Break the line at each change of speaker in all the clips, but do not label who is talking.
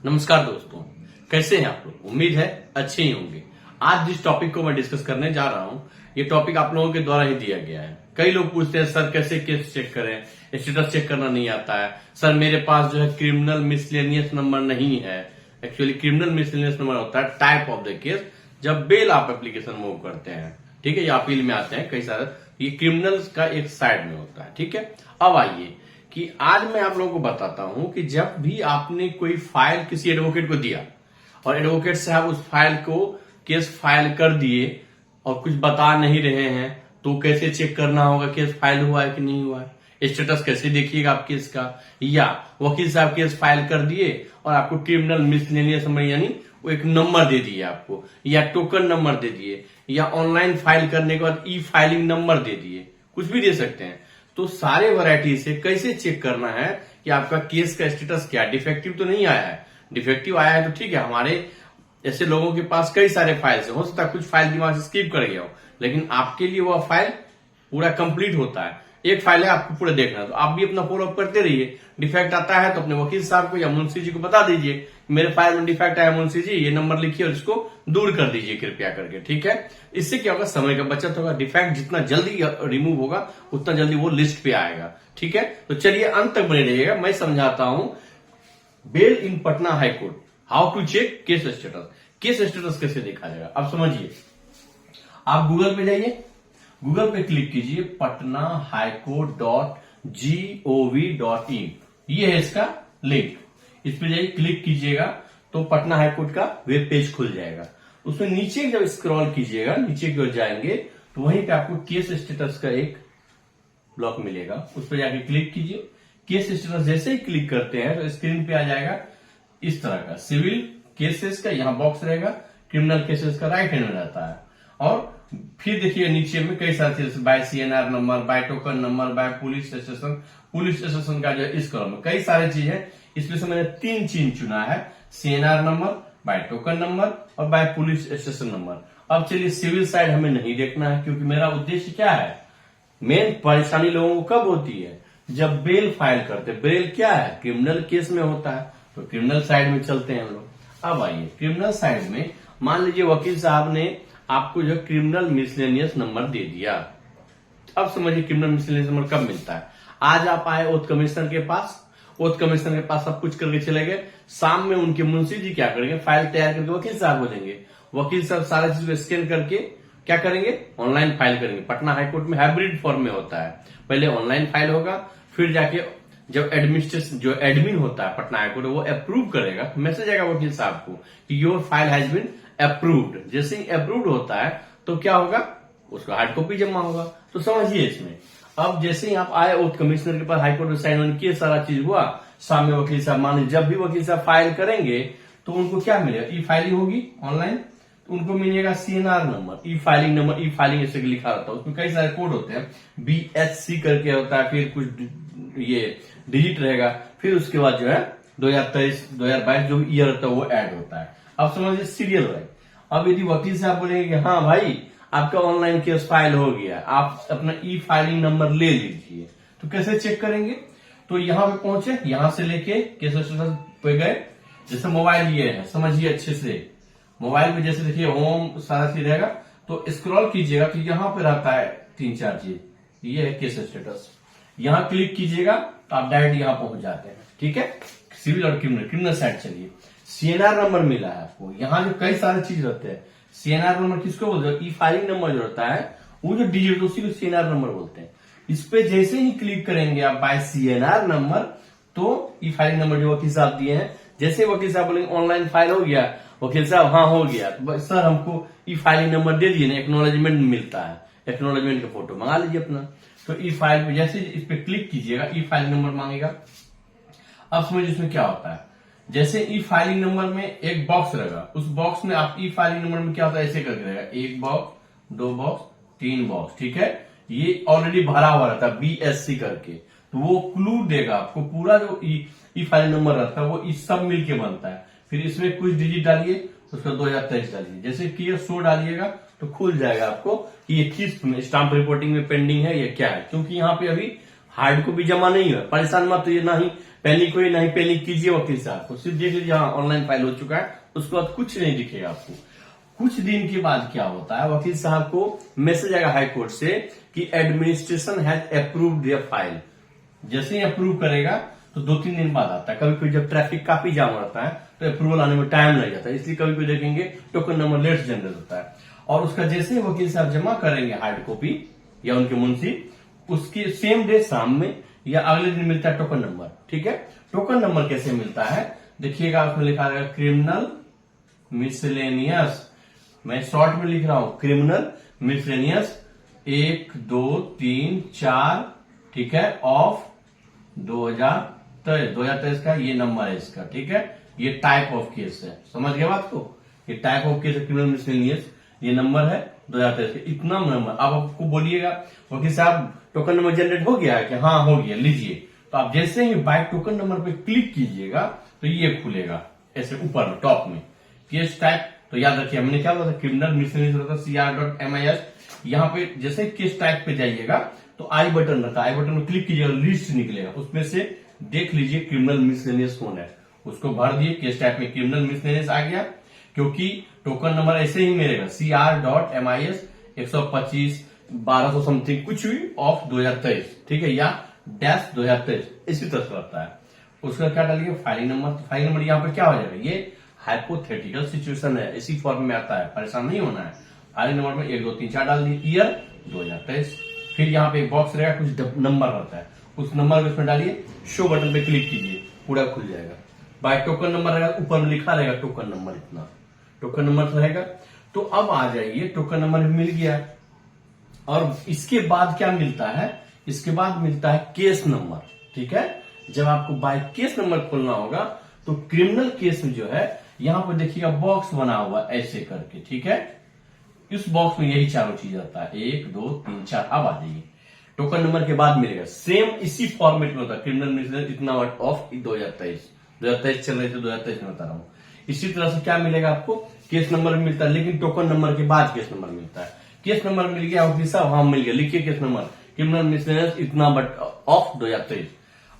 नमस्कार दोस्तों, कैसे हैं आप लोग। उम्मीद है अच्छे ही होंगे। आज जिस टॉपिक को मैं डिस्कस करने जा रहा हूं, ये टॉपिक आप लोगों के द्वारा ही दिया गया है। कई लोग पूछते हैं सर कैसे केस चेक करें, स्टेटस चेक करना नहीं आता है। सर मेरे पास जो है क्रिमिनल मिसलेनियस नंबर नहीं है। एक्चुअली क्रिमिनल मिसलेनियस नंबर होता है टाइप ऑफ द केस, जब बेल आप एप्लीकेशन मूव करते हैं, ठीक है, या अपील में आते हैं कई सारे, ये क्रिमिनल्स का एक साइड में होता है। ठीक है, अब आइए कि आज मैं आप लोगों को बताता हूं कि जब भी आपने कोई फाइल किसी एडवोकेट को दिया और एडवोकेट साहब उस फाइल को केस फाइल कर दिए और कुछ बता नहीं रहे हैं, तो कैसे चेक करना होगा केस फाइल हुआ है कि नहीं हुआ है, स्टेटस कैसे देखिएगा आप केस का। या वकील साहब केस फाइल कर दिए और आपको क्रिमिनल मिसलेनियस नंबर यानी वो एक नंबर दे दिए आपको, या टोकन नंबर दे दिए, या ऑनलाइन फाइल करने के बाद ई फाइलिंग नंबर दे दिए, कुछ भी दे सकते हैं। तो सारे वैरायटी से कैसे चेक करना है कि आपका केस का स्टेटस क्या, डिफेक्टिव तो नहीं आया है। डिफेक्टिव आया है तो ठीक है, हमारे ऐसे लोगों के पास कई सारे फाइल्स हो सकता है कुछ फाइल दिमाग से स्किप कर गया हो, लेकिन आपके लिए वह फाइल पूरा कंप्लीट होता है। एक फाइल है, आपको पूरा देखना है, तो आप भी अपना फॉलो अप करते रहिए। डिफेक्ट आता है तो अपने वकील साहब को या मुंशी जी को बता दीजिए, मेरे फाइल में डिफेक्ट आया मुंशी जी, ये नंबर लिखिए और इसको दूर कर दीजिए कृपया करके। ठीक है, इससे क्या होगा, समय का बचत होगा। डिफेक्ट जितना जल्दी रिमूव होगा उतना जल्दी वो लिस्ट पे आएगा। ठीक है, तो चलिए अंत तक बने रहिएगा, मैं समझाता हूं bail in Patna high court, how to check case status. Case status कैसे देखा जाएगा, अब समझिए। आप गूगल पे जाइए, गूगल पे क्लिक कीजिए पटना हाईकोर्ट.gov.in, ये है इसका लिंक। इस पे जाइए, क्लिक कीजिएगा तो पटना हाईकोर्ट का वेब पेज खुल जाएगा। उसमें नीचे जब स्क्रॉल कीजिएगा, नीचे की ओर जाएंगे तो वहीं पे आपको केस स्टेटस का एक ब्लॉक मिलेगा, उस पर जाके क्लिक कीजिए। केस स्टेटस जैसे ही क्लिक करते हैं तो स्क्रीन पे आ जाएगा इस तरह का, सिविल केसेस का यहाँ बॉक्स रहेगा, क्रिमिनल केसेस का राइट हैंड में रहता है। और फिर देखिए नीचे में कई सारे चीज, by CNR number, by token number, by police station का जो इस कॉलम में कई सारी चीज है। इसमें से मैंने 3 चीज चुना है, CNR number, by token number और बाय पुलिस स्टेशन नंबर। अब चलिए सिविल साइड हमें नहीं देखना है, क्योंकि मेरा उद्देश्य क्या है, मेन परेशानी लोगों को कब होती है, जब बेल फाइल करते। बेल क्या है, क्रिमिनल केस में होता है, तो क्रिमिनल साइड में चलते हैं हम लोग। अब आइए क्रिमिनल साइड में, मान लीजिए वकील साहब ने आपको जो क्रिमिनल मिसलेनियस नंबर दे दिया। अब समझिए क्रिमिनल मिसलेनियस नंबर कब मिलता है। आज आप आए ओथ कमिश्नर के पास, ओथ कमिश्नर के पास सब कुछ करके चले गए, शाम में उनके मुंशी जी क्या करेंगे, फाइल तैयार करके वकील साहब को देंगे। वकील साहब सारा चीज को स्कैन करके क्या करेंगे, ऑनलाइन फाइल करेंगे। पटना हाईकोर्ट में हाइब्रिड फॉर्म में होता है, पहले ऑनलाइन फाइल होगा, फिर जाके जब एडमिनिस्ट्रेशन जो एडमिन होता है पटना हाईकोर्ट वो अप्रूव करेगा, तो मैसेज आएगा वकील साहब को कि your file has been approved. जैसे ही अप्रूव्ड होता है तो क्या होगा, उसका हार्ड कॉपी जमा होगा। तो समझिए इसमें, अब जैसे ही आप आए ओथ कमिश्नर के पास, हाईकोर्ट में साइन ऑन किए, सारा चीज हुआ, सामने वकील साहब, मान लीजिए जब भी वकील साहब फाइल करेंगे तो उनको क्या मिलेगा, ई फाइलिंग होगी ऑनलाइन, तो उनको मिलेगा सीएनआर नंबर, ई फाइलिंग नंबर, ई फाइलिंग ऐसे लिखा रहता है, उसमें कई सारे कोड होते हैं, BHC करके होता है, फिर कुछ ये डिजिट रहेगा, फिर उसके बाद जो है 2023 2022 जो ईयर होता है वो ऐड होता है। अब समझिए सीरियल राइट। अब यदि वकील साहब बोलेंगे कि हाँ भाई आपका ऑनलाइन केस फाइल हो गया, आप अपना ई फाइलिंग नंबर ले लीजिए, तो कैसे चेक करेंगे, तो यहां पे पहुंचे, यहां से लेके केस स्टेटस पे गए, जैसे मोबाइल ये है, समझिए अच्छे से, मोबाइल में जैसे देखिए होम सारा चीज रहेगा, तो स्क्रॉल कीजिएगा तो यहां पे रहता है 3-4 चीज, ये है केस स्टेटस, यहां क्लिक कीजिएगा तो आप डायरेक्ट यहां पहुंच जाते हैं। ठीक है, सिविल और क्रिमिनल साइड चलिए। सीएनआर नंबर मिला है आपको, यहाँ जो कई सारे चीज रहते हैं, सीएनआर नंबर किसको बोलते हैं, ई फाइलिंग नंबर जो रहता है वो जो डिजिट उसी को सीएनआर नंबर बोलते हैं। इस पे जैसे ही क्लिक करेंगे आप बाय सीएनआर नंबर, तो ई फाइलिंग नंबर जो वकील साहब दिए हैं, जैसे वकील साहब बोलेंगे ऑनलाइन फाइल हो गया, वकील साहब हाँ हो गया, तो सर हमको ई फाइलिंग नंबर दे दिए ना, एक्नॉलेजमेंट मिलता है, एक्नॉलेजमेंट का फोटो मंगा लीजिए अपना। तो ई फाइल पे जैसे इस पे क्लिक कीजिएगा, ई फाइलिंग नंबर मांगेगा। अब समझिए इसमें क्या होता है, जैसे ई फाइलिंग नंबर में एक बॉक्स रहेगा, उस बॉक्स में आप ई फाइलिंग नंबर में क्या होता है, ऐसे करके रहेगा, 1 बॉक्स 2 बॉक्स 3 बॉक्स। ठीक है, ये ऑलरेडी भरा हुआ रहता है BSC करके, तो वो क्लू देगा आपको, पूरा जो ई फाइलिंग नंबर रहता है वो इस सब मिलके बनता है। फिर इसमें कुछ डिजिट डालिए, उसका 2023 डालिए, जैसे क्लियर शो डालिएगा तो खुल जाएगा आपको कि ये किस स्टाम्प रिपोर्टिंग में पेंडिंग है या क्या है, क्योंकि यहाँ पे अभी हार्ड कॉपी जमा नहीं हुआ, परेशान मत होइए, ना ही पैनिक होइए, ना ही पैनिक कीजिए वकील साहब को। सिर्फ देख लीजिए हाँ ऑनलाइन फाइल हो चुका है, उसके बाद कुछ नहीं दिखेगा आपको। कुछ दिन के बाद क्या होता है, वकील साहब को मैसेज आएगा हाई कोर्ट से कि administration has approved your file. जैसे ही अप्रूव करेगा तो 2-3 दिन बाद आता है। कभी कभी जब ट्रैफिक काफी जाम रहता है तो अप्रूवल आने में टाइम लग जाता है, इसलिए कभी कभी देखेंगे टोकन नंबर लेट जनरेट होता है। और उसका जैसे ही वकील साहब जमा करेंगे हार्ड कॉपी या उनके मुंशी, उसके सेम डे शाम में या अगले दिन मिलता है टोकन नंबर। ठीक है, टोकन नंबर कैसे मिलता है देखिएगा, उसमें लिखा रहेगा क्रिमिनल मिसलेनियस, मैं शॉर्ट में लिख रहा हूं क्रिमिनल मिसलेनियस 1 2 3 4, ठीक है, ऑफ 2023 का ये नंबर है इसका। ठीक है, ये टाइप ऑफ केस है, समझ गए बात को, ये टाइप ऑफ केस है क्रिमिनल मिसलेनियस, ये नंबर है 2023 का, इतना नंबर। अब आपको बोलिएगा वकील साहब टोकन नंबर जनरेट हो गया है कि हाँ हो गया, लीजिए। तो आप जैसे ही बाय टोकन नंबर पे क्लिक कीजिएगा तो ये खुलेगा ऐसे ऊपर में टॉप में केस टाइप। तो याद रखिए हमने क्या बोला था, क्रिमिनल मिसलेनियस होता CR.MIS। यहाँ पे जैसे केस टाइप पे जाइएगा तो आई बटन रहता है, आई बटन में क्लिक कीजिएगा, लिस्ट निकलेगा, उसमें से देख लीजिए क्रिमिनल मिसलेनियस कौन है, उसको भर दिए। केस टाइप में क्रिमिनल मिसलेनियस आ गया, क्योंकि टोकन नंबर ऐसे ही मिलेगा CR.MIS 125 1200 समथिंग कुछ भी ऑफ 2023, ठीक है, या डैश 2023 इसी तरह से रहता है। उसका क्या डालिए फाइलिंग नंबर, तो फाइलिंग नंबर यहाँ पे क्या हो जाएगा, ये हाइपोथेटिकल सिचुएशन है, इसी फॉर्म में आता है, परेशान नहीं होना है। फाइलिंग नंबर में 1 2 3 4 डाल दिए, ईयर 2023, फिर यहाँ पे एक बॉक्स रहेगा, कुछ नंबर रहता है, उस नंबर में इसमें डालिए, शो बटन पे क्लिक कीजिए, पूरा खुल जाएगा। बाय टोकन नंबर रहेगा, ऊपर में लिखा रहेगा टोकन नंबर, इतना टोकन नंबर रहेगा। तो अब आ जाइए, टोकन नंबर मिल गया, और इसके बाद क्या मिलता है, इसके बाद मिलता है केस नंबर। ठीक है, जब आपको बाय केस नंबर खोलना होगा तो क्रिमिनल केस में जो है यहां पर देखिएगा बॉक्स बना हुआ ऐसे करके, ठीक है, इस बॉक्स में यही चारों चीज आता है 1 2 3 4। अब आ जाइए, टोकन नंबर के बाद मिलेगा सेम इसी फॉर्मेट में होता है क्रिमिनल मिसलेनियस इतना ऑफ 2023 चल रहे थे, 2023 में बता रहा हूं। इसी तरह से क्या मिलेगा आपको, केस नंबर मिलता है, लेकिन टोकन नंबर के बाद केस नंबर मिलता है। केस नंबर मिल गया वकील साहब, हाँ मिल गया, लिखिए केस नंबर क्रिमिनल मिसलेनियस इतना बट ऑफ 2023।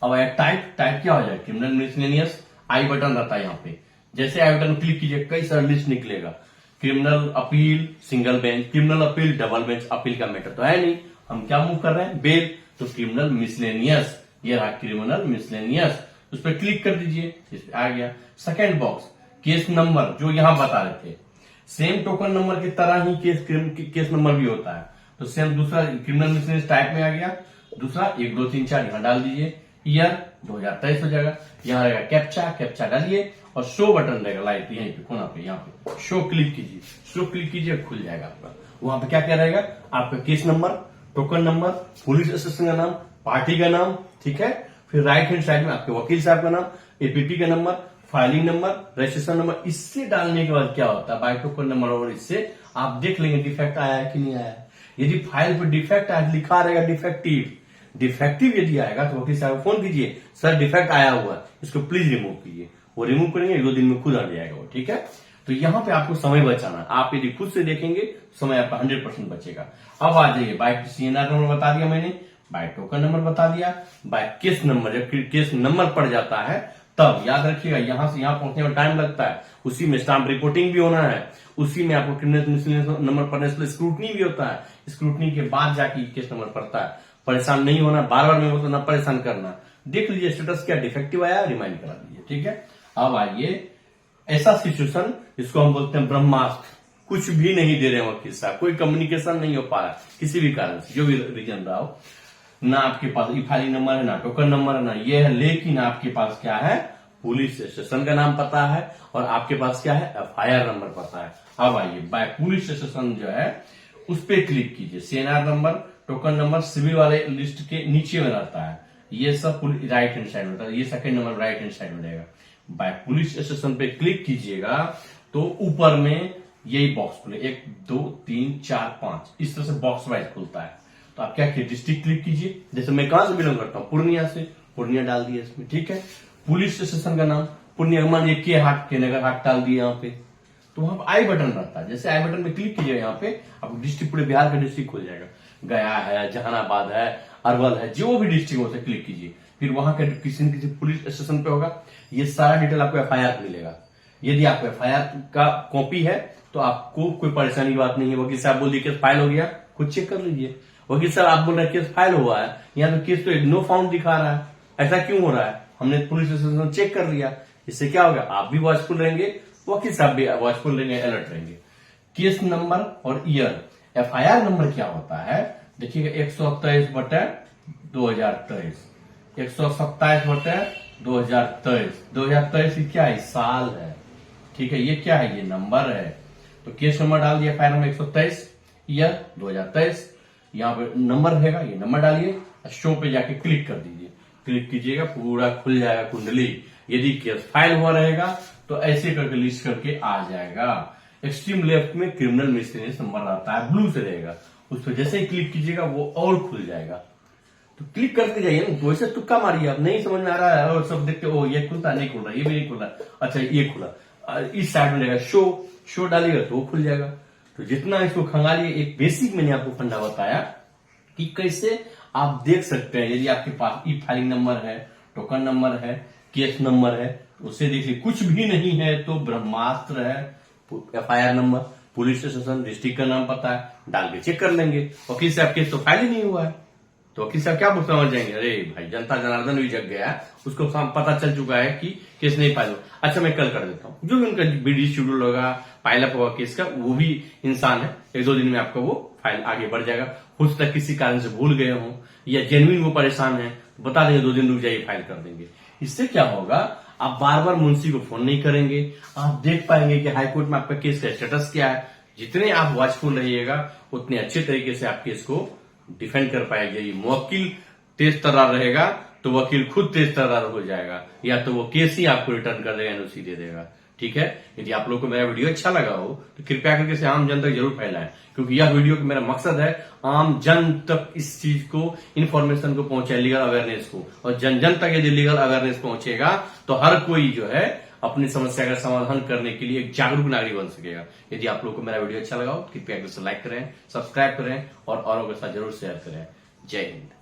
अब टाइप क्या हो जाए, क्रिमिनल मिसलेनियस, आई बटन रहता है यहाँ पे, जैसे आई बटन क्लिक कीजिए कई सारा लिस्ट निकलेगा, criminal appeal single bench, criminal appeal double bench, appeal का मैटर तो है नहीं, हम क्या मूव कर रहे हैं बेल, तो क्रिमिनल मिसलेनियस, ये रहा क्रिमिनल मिसलेनियस, उस पर क्लिक कर दीजिए, इस पे आ गया। सेकेंड बॉक्स केस नंबर जो यहां बता रहे थे, सेम टोकन नंबर की तरह ही केस नंबर भी होता है, तो सेम दूसरा क्रिमिनल मिसलेनियस टाइप में आ गया, दूसरा 1 2 3 4 यहां डाल दीजिए, ईयर 2023 हो जाएगा, यहां रहेगा कैप्चा डालिए, और शो बटन रहेगा लाइट यहीं पे कोना पे, यहाँ पे शो क्लिक कीजिए, खुल जाएगा आपका। वहां पे क्या क्या रहेगा, आपका case number, token number, police station का नाम, पार्टी का नाम, ठीक है, फिर राइट हैंड साइड में आपके वकील साहब का नाम, एपीपी का number, filing number, registration number. इससे डालने के बाद क्या होता है, बाय टोकन नंबर, और इससे आप देख लेंगे डिफेक्ट आया है कि नहीं आया है। यदि फाइल पर डिफेक्ट आया लिखा रहेगा डिफेक्टिव यदि आएगा तो वकील साहब को फोन कीजिए, सर डिफेक्ट आया हुआ है, इसको प्लीज रिमूव कीजिए, वो रिमूव करेंगे, 1 2 दिन में खुद आ जाएगा वो। ठीक है, तो यहाँ पे आपको समय बचाना है, आप यदि खुद से देखेंगे समय आपका 100% बचेगा। अब आ जाइए, बाय CNR नंबर बता दिया मैंने, बाय टोकन नंबर बता दिया, बाय केस नंबर, जब केस नंबर पड़ जाता है तब याद रखिएगा यहां से यहां पहुंचने में टाइम लगता है, उसी में स्टाम्प रिपोर्टिंग भी होना है, उसी में आपको क्रिमिनल मिसलेनियस नंबर पढ़ने से स्क्रूटनी भी होता है, स्क्रूटनी के बाद जाके केस नंबर पड़ता है। परेशान नहीं होना, बार बार में ना परेशान करना, देख लीजिए स्टेटस क्या डिफेक्टिव आया, रिमाइंड करा दीजिए। ठीक है, अब आइए ऐसा सिचुएशन जिसको हम बोलते हैं ब्रह्मास्त्र, कुछ भी नहीं दे रहे हैं वकील साहब, कोई कम्युनिकेशन नहीं हो पा रहा किसी भी कारण से, जो भी रीजन रहा हो, ना आपके पास ई फाइलिंग नंबर है, ना टोकन नंबर है, ना ये है, लेकिन आपके पास क्या है, पुलिस स्टेशन का नाम पता है, और आपके पास क्या है, FIR नंबर पता है। अब आइए बाय पुलिस स्टेशन जो है उस पर क्लिक कीजिए, CNR number, token number civil वाले लिस्ट के नीचे में रहता है, ये सब राइट हैंड साइड में रहता है, ये second number right hand side में रहेगा। बाय पुलिस स्टेशन पे क्लिक कीजिएगा तो ऊपर में यही बॉक्स खुले, 1 2 3 4 5 इस तरह से बॉक्स वाइज खुलता है। तो आप क्या किए, डिस्ट्रिक्ट क्लिक कीजिए, जैसे मैं कहां से बिलोंग करता हूं, पूर्णिया से, पूर्णिया डाल दिया इसमें। ठीक है, पुलिस स्टेशन का नाम पूर्णिया, मान लीजिए के हाट, के नगर हाट डाल दिया यहाँ पे, तो वहां पर आई बटन रहता है, जैसे आई बटन पे क्लिक कीजिएगा यहाँ पे आपको डिस्ट्रिक्ट, पूरे बिहार का डिस्ट्रिक्ट खुल जाएगा, गया है, जहानाबाद है, अरवल है, जो भी डिस्ट्रिक्ट हो उसे क्लिक कीजिए। फिर वहां का किसी न किसी पुलिस स्टेशन पे होगा, ये सारा डिटेल आपको एफआईआर मिलेगा। यदि आपको एफआईआर का कॉपी है तो आपको कोई परेशानी की बात नहीं है। वकील साहब बोल दिए केस फाइल हो गया, खुद चेक कर लीजिए। वकील साहब आप बोल रहे हैं केस फाइल हुआ है, यहाँ तो केस तो नो फाउंड दिखा रहा है, ऐसा क्यों हो रहा है? हमने पुलिस स्टेशन चेक कर लिया। इससे क्या होगा, आप भी वॉचफुल रहेंगे, वकील साहब भी वॉचफुल रहेंगे, अलर्ट रहेंगे। केस नंबर और ईयर, एफआईआर नंबर क्या होता है देखिएगा, 123/2023, 127/2023। 2023 की क्या है, साल है, ठीक है। ये क्या है, ये नंबर है। तो केस नंबर डाल दिया एफआईआर नंबर 123, ईयर 2023, यहाँ पे नंबर रहेगा, ये नंबर डालिए, शो पे जाके क्लिक कर दीजिए। क्लिक कीजिएगा, पूरा खुल जाएगा कुंडली। यदि केस फाइल हुआ रहेगा तो ऐसे करके लिस्ट करके आ जाएगा। एक्सट्रीम लेफ्ट में क्रिमिनल मिसलेनियस नंबर आता है, ब्लू से रहेगा, उस पर जैसे ही क्लिक कीजिएगा वो और खुल जाएगा। तो क्लिक करते जाइए ना, तो वैसे तुक्का मारिए, आप नहीं समझ में आ रहा है और सब देखते हो ये खुलता नहीं खुल रहा, ये भी नहीं खुल रहा, अच्छा ये खुला, इस साइड में रहेगा शो डालिएगा तो वो खुल जाएगा। तो जितना इसको खंगालिए, एक बेसिक मैंने आपको फंडा बताया कि कैसे आप देख सकते हैं। यदि आपके पास ई फाइलिंग नंबर है, टोकन नंबर है, केस नंबर है, उससे देखिए। कुछ भी नहीं है तो ब्रह्मास्त्र है, FIR number, police station, district का नाम पता है, डाल के चेक कर लेंगे। वकील साहब केस तो फाइल ही नहीं हुआ है, तो वकील साहब क्या समझ जाएंगे, अरे भाई जनता जनार्दन भी जग गया, उसको पता चल चुका है कि केस नहीं फाइल हुआ। अच्छा मैं कल कर देता हूँ, जो भी उनका बीडी शेड्यूल होगा, पाइलअप होगा केस का, वो भी इंसान है, 1-2 दिन में आपका वो फाइल आगे बढ़ जाएगा। हो सकता है किसी कारण से भूल गए हो या जेन्युइन वो परेशान है, बता देंगे 2 दिन रुक जाइए, फाइल कर देंगे। इससे क्या होगा, आप बार बार मुंशी को फोन नहीं करेंगे, आप देख पाएंगे कि हाईकोर्ट में आपका केस का स्टेटस क्या है। जितने आप वॉचफुल रहिएगा उतने अच्छे तरीके से आप केस को डिफेंड कर पाएंगे। ये वकील तेज तर्रार रहेगा तो वकील खुद तेज तर्रार हो जाएगा, या तो वो केस ही आपको रिटर्न कर देगा, एनओसी दे देगा, ठीक है। यदि आप लोग को मेरा वीडियो अच्छा लगा हो तो कृपया करके इसे आम जन तक जरूर फैलाएं, क्योंकि यह वीडियो का मेरा मकसद है आम जन तक इस चीज को, इन्फॉर्मेशन को पहुंचाए, लीगल अवेयरनेस को। और जन जन तक यदि लीगल अवेयरनेस पहुंचेगा तो हर कोई जो है अपनी समस्या का समाधान करने के लिए एक जागरूक नागरिक बन सकेगा। यदि आप लोग को मेरा वीडियो अच्छा लगा हो तो कृपया इसे लाइक करें, सब्सक्राइब करें और औरों के साथ जरूर शेयर करें। जय हिंद।